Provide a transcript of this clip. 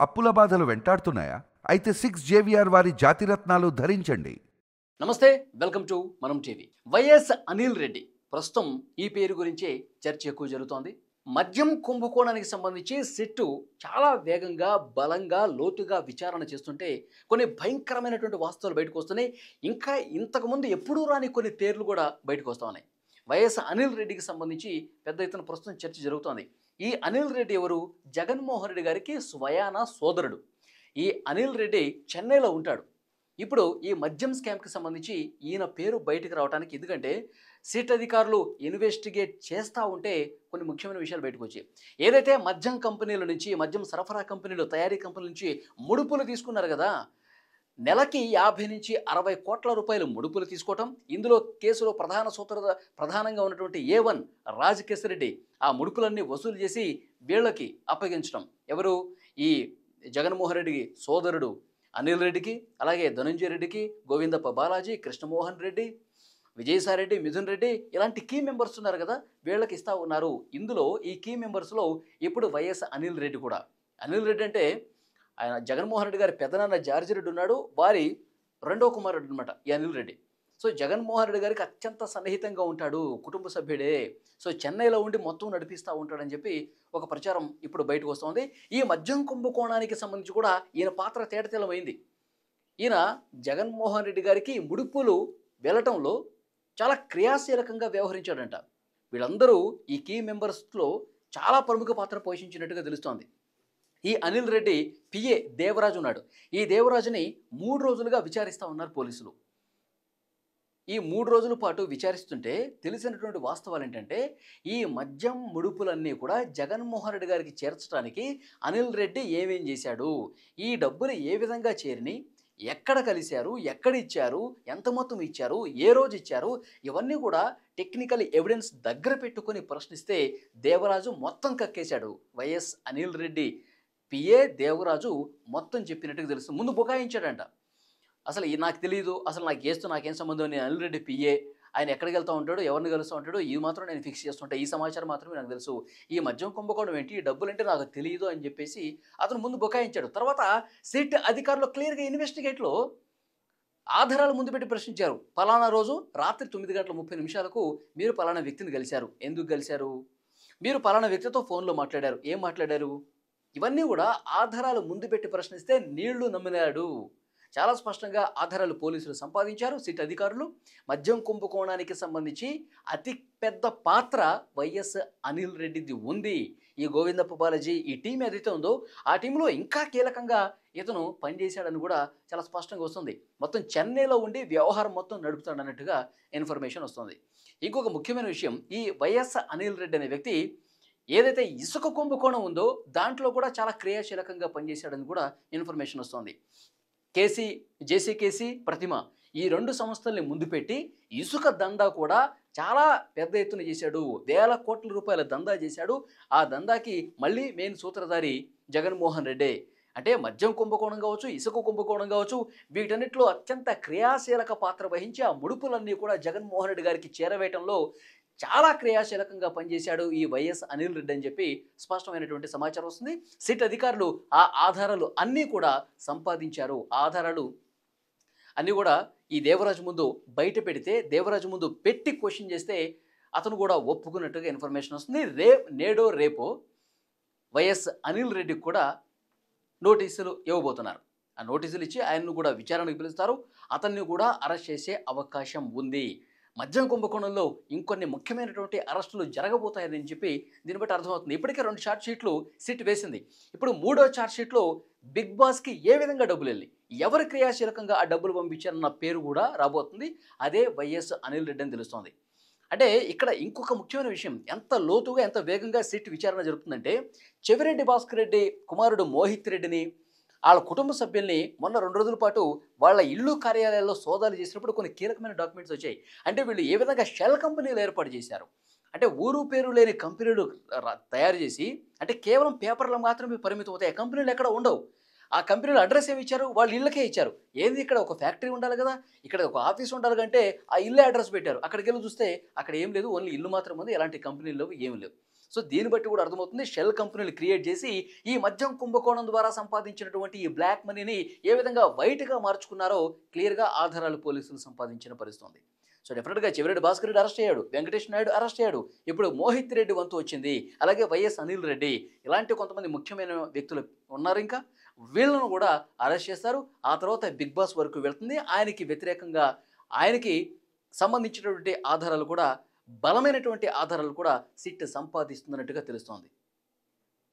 అప్పుల బాధలు వెంటాడుతున్నాయా? అయితే 6 JVR వారి జాతిరత్నాలు ధరించండి. నమస్తే, వెల్కమ్ టు మనం టీవీ. వైఎస్ అనిల్ రెడ్డి ప్రస్తుతం ఈ పేరు గురించే చర్చ ఎక్కువ జరుగుతోంది. మద్యం కుంభకోణానికి సంబంధించి సిట్టు చాలా వేగంగా, బలంగా, లోతుగా విచారణ చేస్తుంటే కొన్ని భయంకరమైనటువంటి వాస్తవాలు బయటకు వస్తున్నాయి. ఇంకా ఇంతకుముందు ఎప్పుడూ రాని కొన్ని పేర్లు కూడా బయటకు వస్తూ ఉన్నాయి. వైఎస్ అనిల్ రెడ్డికి సంబంధించి పెద్ద ఎత్తున ప్రస్తుతం చర్చ జరుగుతోంది. ఈ అనిల్ రెడ్డి ఎవరు? జగన్మోహన్ రెడ్డి గారికి స్వయాన సోదరుడు. ఈ అనిల్ రెడ్డి చెన్నైలో ఉంటాడు. ఇప్పుడు ఈ మద్యం స్కామ్కి సంబంధించి ఈయన పేరు బయటకు రావడానికి, ఎందుకంటే సిట్ అధికారులు ఇన్వెస్టిగేట్ చేస్తూ ఉంటే కొన్ని ముఖ్యమైన విషయాలు బయటకు వచ్చాయి. ఏదైతే మద్యం కంపెనీల నుంచి, మద్యం సరఫరా కంపెనీలు, తయారీ కంపెనీల నుంచి ముడుపులు తీసుకున్నారు కదా, నెలకి 50 నుంచి 60 కోట్ల రూపాయలు ముడుపులు తీసుకోవటం, ఇందులో కేసులో ప్రధానంగా ఉన్నటువంటి A1 రాజకేశ్వర రెడ్డి ఆ ముడుపులన్నీ వసూలు చేసి వీళ్ళకి అప్పగించడం. ఎవరు? ఈ జగన్మోహన్ రెడ్డికి సోదరుడు అనిల్ రెడ్డికి, అలాగే ధనంజయ రెడ్డికి, గోవిందప్ప బాలాజీ, కృష్ణమోహన్ రెడ్డి, విజయసాయిరెడ్డి, మిథున్ రెడ్డి, ఇలాంటి కీ మెంబర్స్ ఉన్నారు కదా, వీళ్ళకి ఇస్తూ ఉన్నారు. ఇందులో ఈ కీ మెంబర్స్లో ఇప్పుడు వైఎస్ అనిల్ రెడ్డి కూడా. అనిల్ రెడ్డి అంటే ఆయన జగన్మోహన్ రెడ్డి గారి పెదనాన్న జార్జి రెడ్డి ఉన్నాడు, వారి రెండో కుమారుడు అనమాట ఈ అనిల్ రెడ్డి. సో జగన్మోహన్ రెడ్డి గారికి అత్యంత సన్నిహితంగా ఉంటాడు, కుటుంబ సభ్యుడే. సో చెన్నైలో ఉండి మొత్తం నడిపిస్తూ ఉంటాడని చెప్పి ఒక ప్రచారం ఇప్పుడు బయటకు వస్తుంది. ఈ మద్యం కుంభకోణానికి సంబంధించి కూడా ఈయన పాత్ర తేటతెల్లమైంది. ఈయన జగన్మోహన్ రెడ్డి గారికి ముడుపులు వెళ్ళటంలో చాలా క్రియాశీలకంగా వ్యవహరించాడంట. వీళ్ళందరూ ఈ కీ మెంబర్స్లో చాలా ప్రముఖ పాత్ర పోషించినట్టుగా తెలుస్తోంది. ఈ అనిల్ రెడ్డి పిఏ దేవరాజు ఉన్నాడు. ఈ దేవరాజుని 3 రోజులుగా విచారిస్తూ ఉన్నారు పోలీసులు. ఈ 3 రోజుల పాటు విచారిస్తుంటే తెలిసినటువంటి వాస్తవాలు ఏంటంటే, ఈ మద్యం ముడుపులన్నీ కూడా జగన్మోహన్ రెడ్డి గారికి చేర్చడానికి అనిల్ రెడ్డి ఏమేం చేశాడు, ఈ డబ్బులు ఏ విధంగా చేరిని, ఎక్కడ కలిశారు, ఎక్కడ ఇచ్చారు, ఎంత మొత్తం ఇచ్చారు, ఏ రోజు ఇచ్చారు, ఇవన్నీ కూడా టెక్నికల్ ఎవిడెన్స్ దగ్గర పెట్టుకొని ప్రశ్నిస్తే దేవరాజు మొత్తం కక్కేశాడు. వైఎస్ అనిల్ రెడ్డి పిఏ దేవరాజు మొత్తం చెప్పినట్టుగా తెలుసు. ముందు బుకాయించాడంట. అసలు నాకు తెలియదు, అసలు నాకు చేస్తూ నాకేం సంబంధం, నేను అనిల్ రెడ్డి పిఏ, ఆయన ఎక్కడికి వెళ్తూ ఉంటాడు, ఎవరిని కలుస్తూ ఉంటాడు, ఇది మాత్రం నేను ఫిక్స్ చేస్తుంటా, ఈ సమాచారం మాత్రమే నాకు తెలుసు, ఈ మద్యం కుంభకోణం ఏంటి, ఈ డబ్బులు అంటే నాకు తెలియదు అని చెప్పేసి అతను ముందు బుకాయించాడు. తర్వాత సిట్ అధికారులు క్లియర్గా ఇన్వెస్టిగేట్లో ఆధారాలు ముందు పెట్టి ప్రశ్నించారు. పలానా రోజు రాత్రి 9:30 మీరు పలానా వ్యక్తిని కలిశారు, ఎందుకు కలిశారు, మీరు పలానా వ్యక్తితో ఫోన్లో మాట్లాడారు, ఏం మాట్లాడారు, ఇవన్నీ కూడా ఆధారాలు ముందు పెట్టి ప్రశ్నిస్తే నీళ్లు నమ్మినాడు. చాలా స్పష్టంగా ఆధారాలు పోలీసులు సంపాదించారు. సిట్ అధికారులు మద్యం కుంభకోణానికి సంబంధించి అతి పెద్ద పాత్ర వైఎస్ అనిల్ రెడ్డిది ఉంది. ఈ గోవిందప్ప బాలాజీ ఈ టీం ఏదైతే ఉందో ఆ టీంలో ఇంకా కీలకంగా ఇతను పనిచేశాడని కూడా చాలా స్పష్టంగా వస్తుంది. మొత్తం చెన్నైలో ఉండి వ్యవహారం మొత్తం నడుపుతాడన్నట్టుగా ఇన్ఫర్మేషన్ వస్తుంది. ఇంకొక ముఖ్యమైన విషయం, ఈ వైఎస్ అనిల్ రెడ్డి అనే వ్యక్తి ఏదైతే ఇసుక కుంభకోణం ఉందో దాంట్లో కూడా చాలా క్రియాశీలకంగా పనిచేశాడని కూడా ఇన్ఫర్మేషన్ వస్తుంది. జేసీకేసీ, ప్రతిమ ఈ 2 సంస్థల్ని ముందు పెట్టి ఇసుక దందా కూడా చాలా పెద్ద ఎత్తున చేశాడు. వేల కోట్ల రూపాయల దందా చేశాడు. ఆ దందాకి మళ్ళీ మెయిన్ సూత్రధారి జగన్మోహన్ రెడ్డే. అంటే మద్యం కుంభకోణం కావచ్చు, ఇసుక కుంభకోణం కావచ్చు, వీటన్నిటిలో అత్యంత క్రియాశీలక పాత్ర వహించి ఆ ముడుపులన్నీ కూడా జగన్మోహన్ రెడ్డి గారికి చేరవేయటంలో చాలా క్రియాశీలకంగా పనిచేశాడు ఈ వైఎస్ అనిల్ రెడ్డి అని చెప్పి స్పష్టమైనటువంటి సమాచారం వస్తుంది. సిట్ అధికారులు ఆ ఆధారాలు అన్నీ కూడా సంపాదించారు. ఆధారాలు అన్నీ కూడా ఈ దేవరాజు ముందు బయట పెడితే, దేవరాజు ముందు పెట్టి క్వశ్చన్ చేస్తే అతను కూడా ఒప్పుకున్నట్టుగా ఇన్ఫర్మేషన్ వస్తుంది. నేడో రేపో వైఎస్ అనిల్ రెడ్డికి కూడా నోటీసులు ఇవ్వబోతున్నారు. ఆ నోటీసులు ఇచ్చి ఆయన్ను కూడా విచారణకు పిలుస్తారు. అతన్ని కూడా అరెస్ట్ చేసే అవకాశం ఉంది. మద్యం కుంభకోణంలో ఇంకొన్ని ముఖ్యమైనటువంటి అరెస్టులు జరగబోతాయని చెప్పి దీన్ని బట్టి అర్థమవుతుంది. ఇప్పటికే 2 ఛార్జ్ షీట్లు సిట్ వేసింది. ఇప్పుడు 3వ ఛార్జ్ షీట్లో బిగ్ బాస్కి ఏ విధంగా డబ్బులు వెళ్ళి, ఎవరు క్రియాశీలకంగా ఆ డబ్బులు పంపించారన్న పేరు కూడా రాబోతుంది. అదే వైఎస్ అనిల్ రెడ్డి అని తెలుస్తోంది. అంటే ఇక్కడ ఇంకొక ముఖ్యమైన విషయం, ఎంత లోతుగా ఎంత వేగంగా సిట్ విచారణ జరుగుతుందంటే, చెవిరెడ్డి భాస్కర్ రెడ్డి కుమారుడు మోహిత్ రెడ్డిని, వాళ్ళ కుటుంబ సభ్యుల్ని మొన్న 2 రోజుల పాటు వాళ్ళ ఇల్లు కార్యాలయాల్లో సోదాలు చేసినప్పుడు కొన్ని కీలకమైన డాక్యుమెంట్స్ వచ్చాయి. అంటే వీళ్ళు ఏ విధంగా షెల్ కంపెనీలు ఏర్పాటు చేశారు, అంటే ఊరు పేరు లేని కంపెనీలు తయారు చేసి, అంటే కేవలం పేపర్లు మాత్రమే పరిమితం అవుతాయి, కంపెనీలు ఎక్కడ ఉండవు. ఆ కంపెనీలో అడ్రస్ ఏమి ఇచ్చారు, వాళ్ళ ఇళ్ళకే ఇచ్చారు. ఏంది, ఇక్కడ ఒక ఫ్యాక్టరీ ఉండాలి కదా, ఇక్కడ ఒక ఆఫీస్ ఉండాలి కంటే ఆ ఇల్లే అడ్రస్ పెట్టారు. అక్కడికి వెళ్ళి చూస్తే అక్కడ ఏం లేదు, ఓన్లీ ఇల్లు మాత్రం ఉంది, ఎలాంటి కంపెనీలు లేవు, ఏమి లేవు. సో దీన్ని బట్టి కూడా అర్థమవుతుంది షెల్ కంపెనీలు క్రియేట్ చేసి ఈ మద్యం కుంభకోణం ద్వారా సంపాదించినటువంటి ఈ బ్లాక్ మనీని ఏ విధంగా వైట్గా మార్చుకున్నారో క్లియర్గా ఆధారాలు పోలీసులు సంపాదించిన పరిస్థితి ఉంది. సో డెఫినెట్గా చెవిరెడ్డి భాస్కర్ రెడ్డి అరెస్ట్ అయ్యాడు, వెంకటేష్ నాయుడు అరెస్ట్ అయ్యాడు, ఇప్పుడు మోహిత్ రెడ్డి వంతు వచ్చింది, అలాగే వైఎస్ అనిల్ రెడ్డి, ఇలాంటి కొంతమంది ముఖ్యమైన వ్యక్తులు ఉన్నారు. ఇంకా వీళ్ళను కూడా అరెస్ట్ చేస్తారు. ఆ తర్వాత బిగ్ బాస్ వరకు వెళ్తుంది. ఆయనకి వ్యతిరేకంగా ఆయనకి సంబంధించినటువంటి ఆధారాలు కూడా, బలమైనటువంటి ఆధారాలు కూడా సిట్ సంపాదిస్తున్నట్టుగా తెలుస్తోంది.